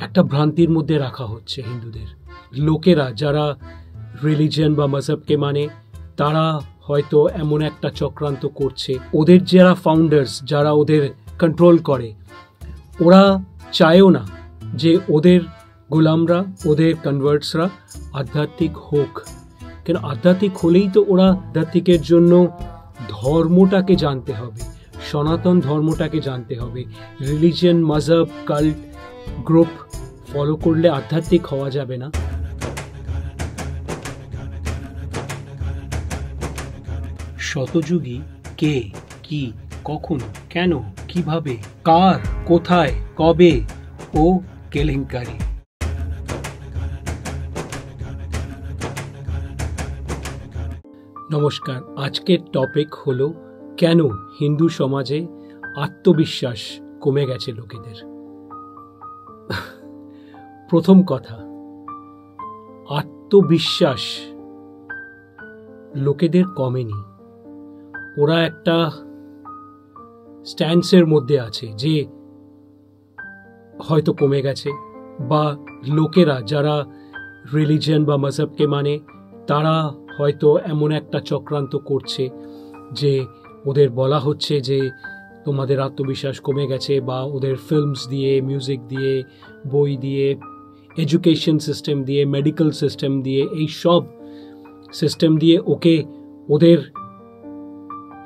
একটা ভ্রান্তির মধ্যে রাখা হচ্ছে হিন্দুদের। লোকেরা যারা রিলিজিয়ন বা মজহবকে মানে তারা হয়তো এমন একটা চক্রান্ত করছে, ওদের যারা ফাউন্ডার্স, যারা ওদের কন্ট্রোল করে, ওরা চায়ও না যে ওদের গোলামরা, ওদের কনভার্টসরা আধ্যাত্মিক হোক। কেন আধ্যাত্মিক হলেই তো ওরা আধ্যাত্মিকের জন্য ধর্মটাকে জানতে হবে, সনাতন ধর্মটাকে জানতে হবে। রিলিজিয়ন, মজহব, কাল্ট, গ্রুপ ফলো করলে আধ্যাত্মিক হওয়া যাবে না। শতযুগী কে, কি, কখন, কেন, কিভাবে, কার, কোথায়, কবে ও কেলেঙ্কারি। নমস্কার, আজকের টপিক হলো কেন হিন্দু সমাজে আত্মবিশ্বাস কমে গেছে লোকেদের। প্রথম কথা, আত্মবিশ্বাস লোকেদের কমেনি। ওরা একটা স্ট্যান্সের মধ্যে আছে যে হয়তো কমে গেছে, বা লোকেরা যারা রিলিজিয়ন বা মজহবকে মানে তারা হয়তো এমন একটা চক্রান্ত করছে যে ওদের বলা হচ্ছে যে তোমাদের আত্মবিশ্বাস কমে গেছে, বা ওদের ফিল্মস দিয়ে, মিউজিক দিয়ে, বই দিয়ে, এডুকেশন সিস্টেম দিয়ে, মেডিকেল সিস্টেম দিয়ে, এই সব সিস্টেম দিয়ে ওদের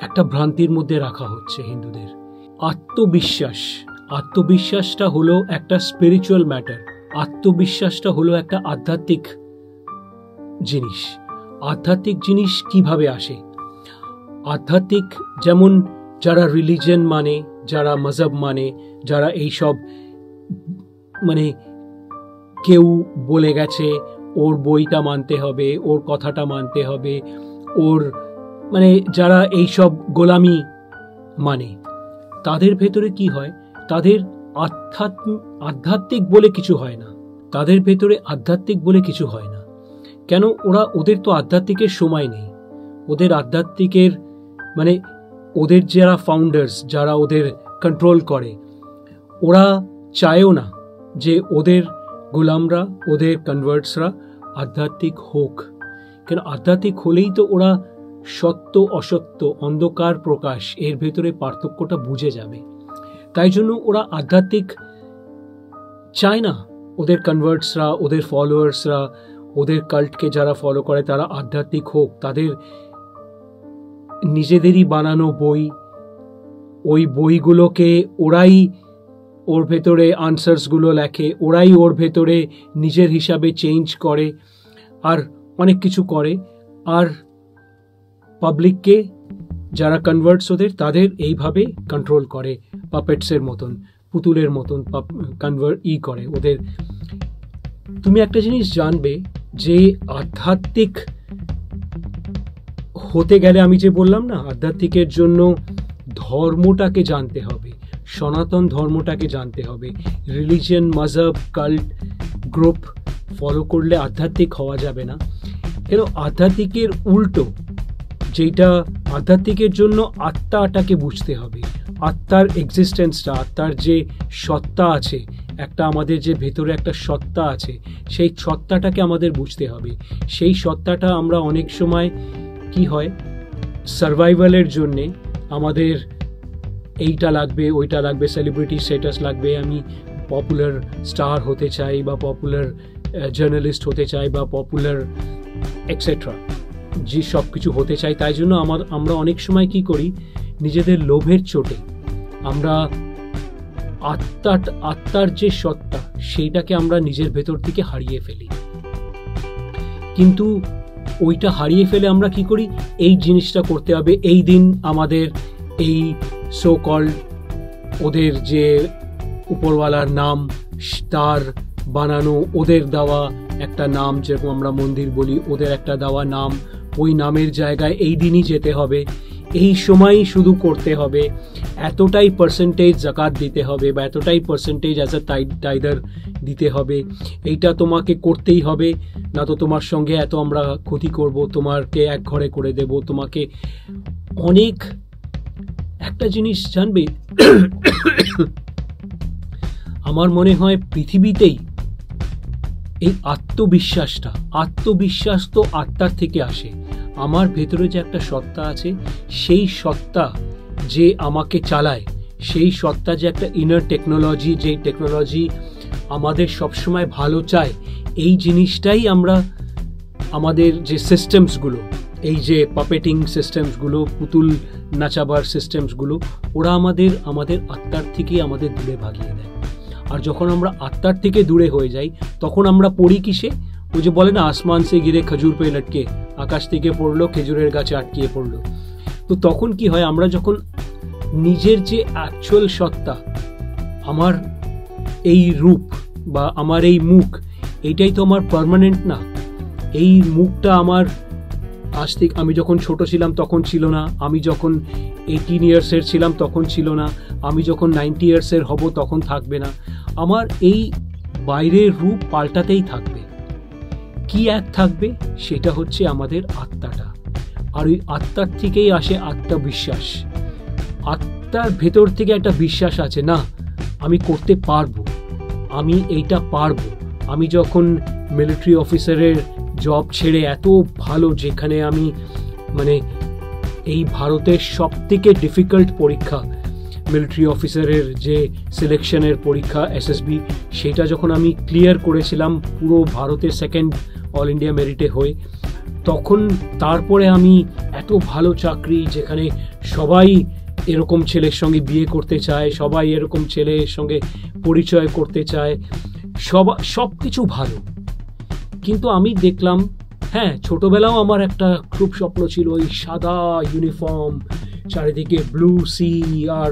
একটা ভ্রান্তির মধ্যে রাখা হচ্ছে হিন্দুদের। আত্মবিশ্বাসটা হলো একটা স্পিরিচুয়াল ম্যাটার। আত্মবিশ্বাসটা হলো একটা আধ্যাত্মিক জিনিস। আধ্যাত্মিক জিনিস কিভাবে আসে? আধ্যাত্মিক যেমন যারা রিলিজিয়ন মানে, যারা মজহব মানে, যারা এইসব মানে কেউ বলে গেছে ওর বইটা মানতে হবে, ওর কথাটা মানতে হবে, ওর মানে যারা এইসব গোলামি মানে, তাদের ভেতরে কি হয়? তাদের আধ্যাত্মিক বলে কিছু হয় না। তাদের ভেতরে আধ্যাত্মিক বলে কিছু হয় না। কেন? ওদের তো আধ্যাত্মিকের সময় নেই। ওদের আধ্যাত্মিকের মানে ওদের যারা ফাউন্ডার্স, যারা ওদের কন্ট্রোল করে, ওরা চায়ও না যে ওদের গোলামরা, ওদের কনভার্টসরা আধ্যাত্মিক হোক। কেন আধ্যাত্মিক হলেই তো ওরা সত্য অসত্য, অন্ধকার প্রকাশ, এর ভেতরে পার্থক্যটা বুঝে যাবে। তাই জন্য ওরা আধ্যাত্মিক চায় না। ওদের কনভার্টসরা, ওদের ফলোয়ার্সরা, ওদের কাল্টকে যারা ফলো করে তারা আধ্যাত্মিক হোক। তাদের নিজেদেরই বানানো বই, ওই বইগুলোকে ওরাই ওর ভেতরে আনসার্সগুলো লেখে, ওরাই ওর ভেতরে নিজের হিসাবে চেঞ্জ করে, আর অনেক কিছু করে। আর পাবলিককে যারা কনভার্টস তাদের এইভাবে কন্ট্রোল করে, পাপেটসের মতন, পুতুলের মতন করে ওদের। তুমি একটা জিনিস জানবে যে আধ্যাত্মিক হতে গেলে, আমি যে বললাম না, আধ্যাত্মিকের জন্য ধর্মটাকে জানতে হবে, সনাতন ধর্মটাকে জানতে হবে। রিলিজিয়ন, মজহব, কাল্ট, গ্রুপ ফলো করলে আধ্যাত্মিক হওয়া যাবে না। কেন? আধ্যাত্মিকের উল্টো, যেটা আধ্যাত্মিকের জন্য আত্মাটাকে বুঝতে হবে। আত্মার এক্সিস্টেন্সটা, আত্মার যে সত্তা আছে, একটা আমাদের যে ভেতরে একটা সত্তা আছে, সেই সত্তাটাকে আমাদের বুঝতে হবে। সেই সত্তাটা আমরা অনেক সময় কি হয়, সার্ভাইভালের জন্যে আমাদের এইটা লাগবে, ওইটা লাগবে, সেলিব্রিটি স্ট্যাটাস লাগবে, আমি পপুলার স্টার হতে চাই, বা পপুলার জার্নালিস্ট হতে চাই, বা পপুলার এক্সেট্রা, যে সব কিছু হতে চাই। তাই জন্য আমরা অনেক সময় কি করি, নিজেদের লোভের চোটে আমরা আত্মার যে সত্তা, সেইটাকে আমরা নিজের ভেতর থেকে হারিয়ে ফেলি। কিন্তু ওইটা হারিয়ে ফেলে আমরা কি করি, এই জিনিসটা করতে হবে, এই দিন আমাদের এই সো কল্ড ওদের যে উপরওয়ালার নাম, তার বানানো, ওদের দেওয়া একটা নাম, যেরকম আমরা মন্দির বলি, ওদের একটা দেওয়া নাম, ওই নামের জায়গায় এই দিনই যেতে হবে, এই সময়ই শুধু করতে হবে, এতটাই পার্সেন্টেজ জাকাত দিতে হবে, বা এতটাই পার্সেন্টেজ অ্যাজ আ টাইদার দিতে হবে, এইটা তোমাকে করতেই হবে, না তো তোমার সঙ্গে এত আমরা ক্ষতি করব, তোমাকে এক ঘরে করে দেব, তোমাকে অনেক। একটা জিনিস জানবে, আমার মনে হয় পৃথিবীতেই এই আত্মবিশ্বাস তো আত্মার থেকে আসে। আমার ভেতরে যে একটা সত্তা আছে, সেই সত্তা যে আমাকে চালায়, সেই সত্তা যে একটা ইনার টেকনোলজি, যেই টেকনোলজি আমাদের সবসময় ভালো চায়, এই জিনিসটাই আমরা আমাদের যে সিস্টেমসগুলো, এই যে পাপেটিং সিস্টেমসগুলো, পুতুল নাচাবার সিস্টেমসগুলো, ওরা আমাদের আত্মার থেকেই আমাদের দূরে ভাগিয়ে দেয়। আর যখন আমরা আত্মার থেকে দূরে হয়ে যাই, তখন আমরা পড়ি কিসে? ওই যে বলে না, আসমান সে গিরে খজুর পে লটকে, আকাশ থেকে পড়লো খেজুরের গাছে আটকিয়ে পড়লো। তো তখন কি হয়, আমরা যখন নিজের যে অ্যাকচুয়াল সত্তা, আমার এই রূপ বা আমার এই মুখ, এইটাই তো আমার পার্মানেন্ট না। এই মুখটা আমার আজ থেকে, আমি যখন ছোট ছিলাম তখন ছিল না, আমি যখন 18 ইয়ার্সের ছিলাম তখন ছিল না, আমি যখন 90 ইয়ার্সের হব তখন থাকবে না। আমার এই বাইরের রূপ পাল্টাতেই থাকবে। কি এক থাকবে? সেটা হচ্ছে আমাদের আত্মাটা। আর ওই আত্মার থেকেই আসে আত্মবিশ্বাস। আত্মার ভেতর থেকে একটা বিশ্বাস আছে, না আমি করতে পারবো, আমি এইটা পারবো। আমি যখন মিলিটারি অফিসারের জব ছেড়ে এত ভালো, যেখানে আমি মানে এই ভারতের সব থেকে ডিফিকাল্ট পরীক্ষা, মিলিটারি অফিসারের যে সিলেকশনের পরীক্ষা এসএসবি, সেটা যখন আমি ক্লিয়ার করেছিলাম পুরো ভারতের সেকেন্ড অল ইন্ডিয়া মেরিটে হয়ে, তখন তারপরে আমি এত ভালো চাকরি, যেখানে সবাই এরকম ছেলের সঙ্গে বিয়ে করতে চায়, সবাই এরকম ছেলের সঙ্গে পরিচয় করতে চায়, সব কিছু ভালো। কিন্তু আমি দেখলাম, হ্যাঁ ছোটবেলাও আমার একটা খুব স্বপ্ন ছিল, ওই সাদা ইউনিফর্ম, চারিদিকে ব্লু সি, আর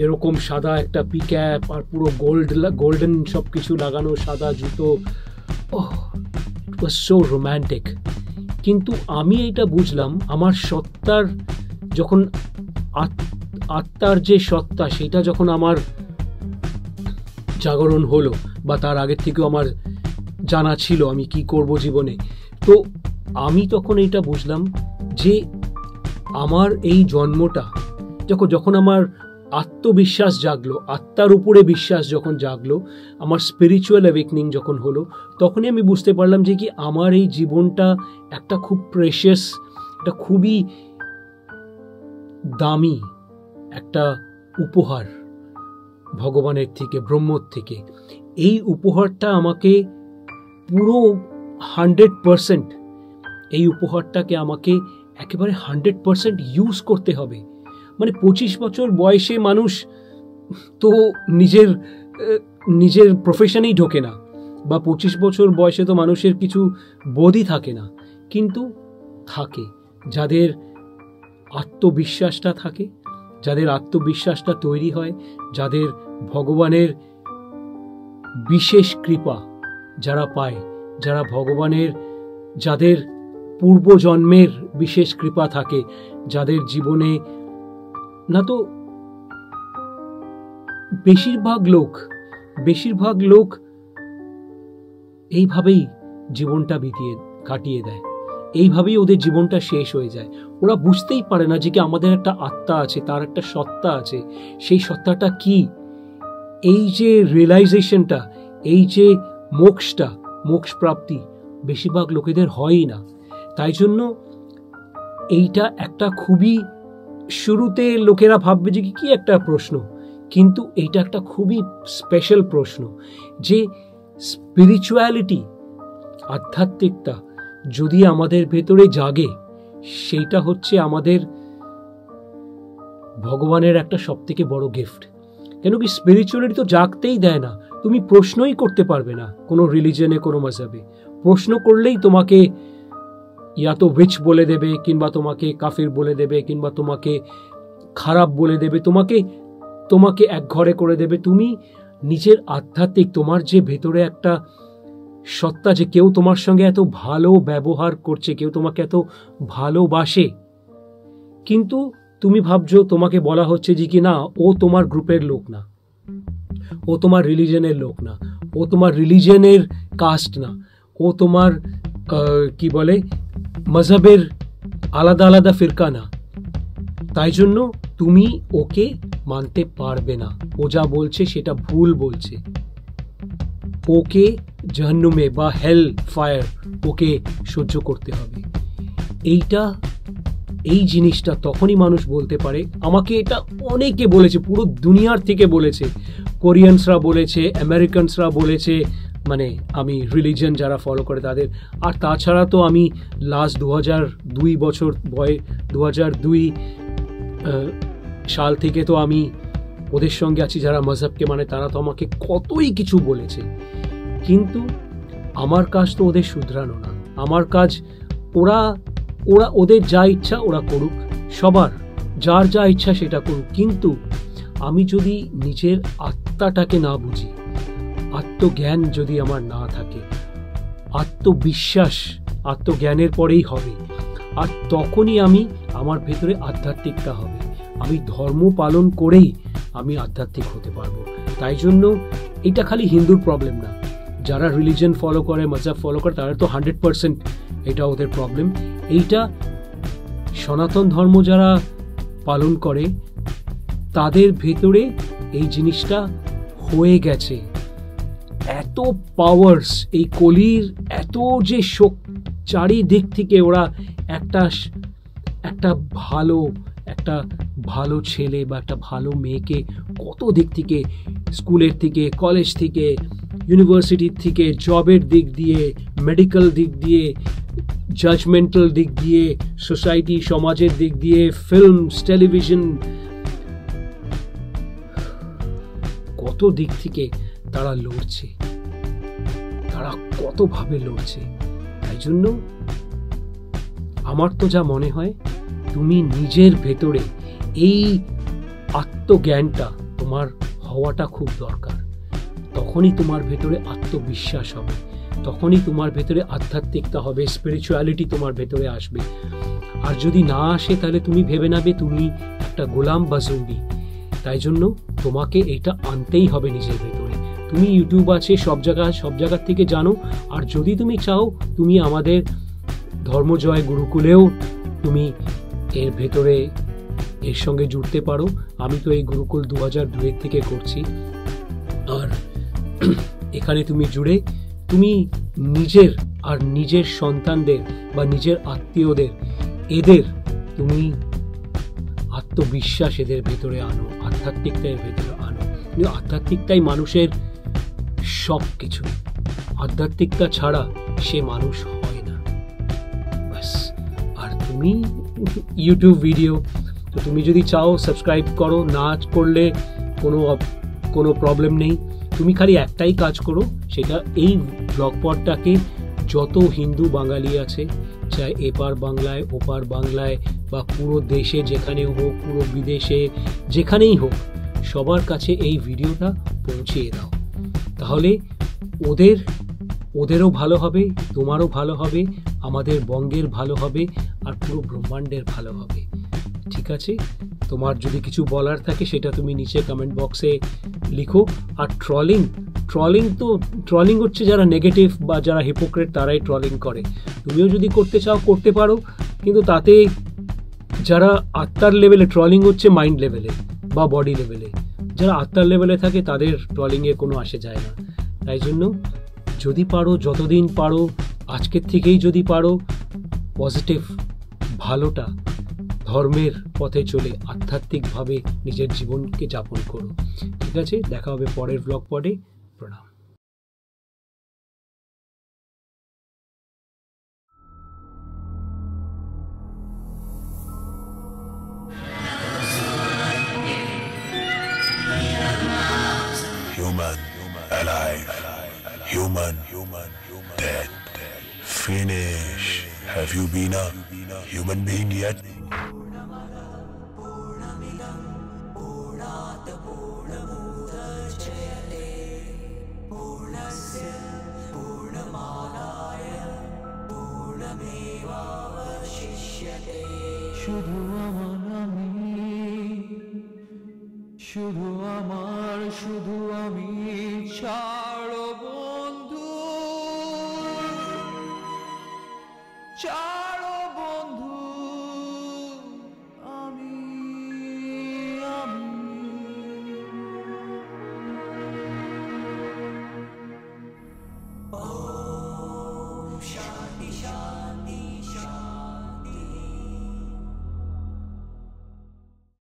এরকম সাদা একটা পিক্যাপ, আর পুরো গোল্ডেন সব কিছু লাগানো, সাদা জুতো। ওহ, ইট ওয়াজ সো রোম্যান্টিক। কিন্তু আমি এটা বুঝলাম, আমার সত্তার যখন আত্মার যে সত্তা, সেটা যখন আমার জাগরণ হলো, বা তার আগের থেকেও আমার জানা ছিল আমি কি করব জীবনে, তো আমি তখন এটা বুঝলাম যে আমার এই জন্মটা, যখন আমার আত্মবিশ্বাস জাগলো, আত্মার উপরে বিশ্বাস যখন জাগলো, আমার স্পিরিচুয়াল অ্যাওয়েকনিং যখন হলো, তখনই আমি বুঝতে পারলাম যে কি আমার এই জীবনটা একটা খুব প্রেশিয়াস, একটা খুবই দামি একটা উপহার ভগবানের থেকে, ব্রহ্মর থেকে। এই উপহারটা আমাকে পুরো 100%, এই উপহারটাকে আমাকে একেবারে 100% ইউজ করতে হবে। মানে 25 বছর বয়সে মানুষ তো নিজের প্রফেশনেই ঢোকে না, বা 25 বছর বয়সে তো মানুষের কিছু বোধই থাকে না। কিন্তু থাকে যাদের আত্মবিশ্বাসটা থাকে, যাদের আত্মবিশ্বাসটা তৈরি হয়, যাদের ভগবানের বিশেষ কৃপা যারা পায়, যারা ভগবানের, যাদের পূর্বজন্মের বিশেষ কৃপা থাকে, যাদের জীবনে, না তো বেশিরভাগ লোক এইভাবেই জীবনটা কাটিয়ে দেয়, এইভাবেই ওদের জীবনটা শেষ হয়ে যায়। ওরা বুঝতেই পারে না যে কি আমাদের একটা আত্মা আছে, তার একটা সত্তা আছে। সেই সত্তাটা কি? এই যে রিয়েলাইজেশনটা, এই যে মোক্ষ প্রাপ্তি বেশিরভাগ লোকেদের হয়ই না। তাই জন্য এইটা একটা খুবই, শুরুতে লোকেরা ভাববে যে কি একটা প্রশ্ন, কিন্তু এইটা একটা খুবই স্পেশাল প্রশ্ন, যে স্পিরিচুয়ালিটি, আধ্যাত্মিকতা যদি আমাদের ভেতরে জাগে, সেইটা হচ্ছে আমাদের ভগবানের একটা সবথেকে বড় গিফট। কেন কি স্পিরিচুয়ালিটি তো জাগতেই দেয় না, তুমি প্রশ্নই করতে পারবে না কোনো রিলিজনে, কোনো মাযহাবে। প্রশ্ন করলেই তোমাকে ইয়া তো উইচ বলে দেবে, কিংবা তোমাকে কাফির বলে দেবে, কিংবা তোমাকে খারাপ বলে দেবে, তোমাকে এক ঘরে করে দেবে। তুমি নিজের আধ্যাত্মিক, তোমার যে ভেতরে একটা সত্তা, যে কেউ তোমার সঙ্গে এত ভালো ব্যবহার করছে, কেউ তোমাকে এত ভালোবাসে, কিন্তু তুমি ভাবছো, তোমাকে বলা হচ্ছে যে কি না, ও তোমার গ্রুপের লোক না, ও তোমার রিলিজনের লোক না, ও তোমার রিলিজনের কাস্ট না, ও তোমার কি বলে মাযহাবের আলাদা আলাদা ফিরকা না। তাই জন্য তুমি ওকে মানতে পারবে না, ও যা বলছে সেটা ভুল বলছে, ওকে জাহান্নামে বা হেল ফায়ার ওকে সহ্য করতে হবে। এই জিনিসটা তখনই মানুষ বলতে পারে। আমাকে এটা অনেকে বলেছে, পুরো দুনিয়ার থেকে বলেছে, কোরিয়ানসরা বলেছে, আমেরিকানসরা বলেছে, মানে আমি রিলিজিয়ন যারা ফলো করে তাদের। আর তাছাড়া তো আমি লাস্ট 2002 বছর 2002 সাল থেকে তো আমি ওদের সঙ্গে আছি যারা মজহবকে মানে, তারা তো আমাকে কতই কিছু বলেছে। কিন্তু আমার কাজ তো ওদের শুধরানো না, আমার কাজ ওরা ওদের যা ইচ্ছা ওরা করুক, সবার যার যা ইচ্ছা সেটা করুক। কিন্তু আমি যদি নিজের আত্মাটাকে না বুঝি, আত্মজ্ঞান যদি আমার না থাকে, আত্মবিশ্বাস আত্মজ্ঞানের পরেই হবে, আর তখনই আমার ভেতরে আধ্যাত্মিকতা হবে। আমি ধর্ম পালন করেই আমি আধ্যাত্মিক হতে পারবো। তাই জন্য এটা খালি হিন্দুর প্রবলেম না, যারা রিলিজিয়ন ফলো করে, মজহব ফলো করে, তারা তো 100% এটা ওদের প্রবলেম। এইটা সনাতন ধর্ম যারা পালন করে তাদের ভেতরে এই জিনিসটা হয়ে গেছে। এত পাওয়ার্স এই কলির, এত যে চারিদিক থেকে ওরা একটা ভালো ছেলে বা একটা ভালো মেয়েকে কত দিক থেকে, স্কুলের থেকে, কলেজ থেকে, ইউনিভার্সিটির থেকে, জবের দিক দিয়ে, মেডিকেল দিক দিয়ে, জাজমেন্টাল দিক দিয়ে, সোসাইটি সমাজের দিক দিয়ে, ফিল্মস, টেলিভিশন, কত দিক থেকে তারা লড়ছে, তারা কতভাবে লড়ছে। তাই জন্য আমার তো যা মনে হয়, তুমি নিজের ভেতরে এই আত্মজ্ঞানটা তোমার হওয়াটা খুব দরকার। তখনই তোমার ভেতরে আত্মবিশ্বাস হবে, তখনই তোমার ভেতরে আধ্যাত্মিকতা হবে, স্পিরিচুয়ালিটি তোমার ভেতরে আসবে। আর যদি না আসে তাহলে তুমি ভেবে নেবে তুমি একটা গোলাম বা জঙ্গি। তাই জন্য তোমাকে এটা আনতেই হবে নিজের ভেতরে। তুমি ইউটিউব আছে, সব জায়গার থেকে জানো। আর যদি তুমি চাও, তুমি আমাদের ধর্মজয় গুরুকুলেও তুমি এর ভেতরে এর সঙ্গে জুড়তে পারো। আমি তো এই গুরুকুল 2002 থেকে করছি। আর এখানে তুমি জুড়ে তুমি নিজের সন্তানদের বা নিজের আত্মীয়দের এদের তুমি আত্মবিশ্বাস এদের ভেতরে আনো, আধ্যাত্মিকতা এর ভেতরে আনো। আধ্যাত্মিকতাই মানুষের সব কিছু, আধ্যাত্মিকতা ছাড়া সে মানুষ হয় না। ব্যাস। আর তুমি ইউটিউব ভিডিও তো তুমি যদি চাও সাবস্ক্রাইব করো, না করলে কোনো প্রবলেম নেই। তুমি খালি একটাই কাজ করো, সেটা এই ব্লগপটটাকে যত হিন্দু বাঙালি আছে, চাই এপার বাংলায় ওপার বাংলায় বা পুরো দেশে যেখানে হোক, পুরো বিদেশে যেখানেই হোক, সবার কাছে এই ভিডিওটা পৌঁছিয়ে দাও। তাহলে ওদেরও ভালো হবে, তোমারও ভালো হবে, আমাদের বঙ্গের ভালো হবে, আর পুরো ব্রহ্মাণ্ডের ভালো হবে। ঠিক আছে? তোমার যদি কিছু বলার থাকে সেটা তুমি নিচে কমেন্ট বক্সে লিখো। আর ট্রলিং হচ্ছে যারা নেগেটিভ বা যারা হিপোক্রেট, তারাই ট্রলিং করে। তুমিও যদি করতে চাও করতে পারো, কিন্তু তাতে যারা আত্মার লেভেলে ট্রলিং হচ্ছে মাইন্ড লেভেলে বা বডি লেভেলে, যারা আত্মার লেভেলে থাকে তাদের ট্রলিংয়ে কোনো আসে যায় না। তাই জন্য যদি পারো, যতদিন পারো, আজকের থেকেই যদি পারো, পজিটিভ ভালোটা, ধর্মের পথে চলে আধ্যাত্মিকভাবে নিজের জীবনকে যাপন করো। ঠিক আছে? দেখা হবে পরের ব্লগ পডে। প্রণাম। Human, alive, human, dead, finish. Have you been a human being yet? শুধু আমি ছাড়ো বন্ধু,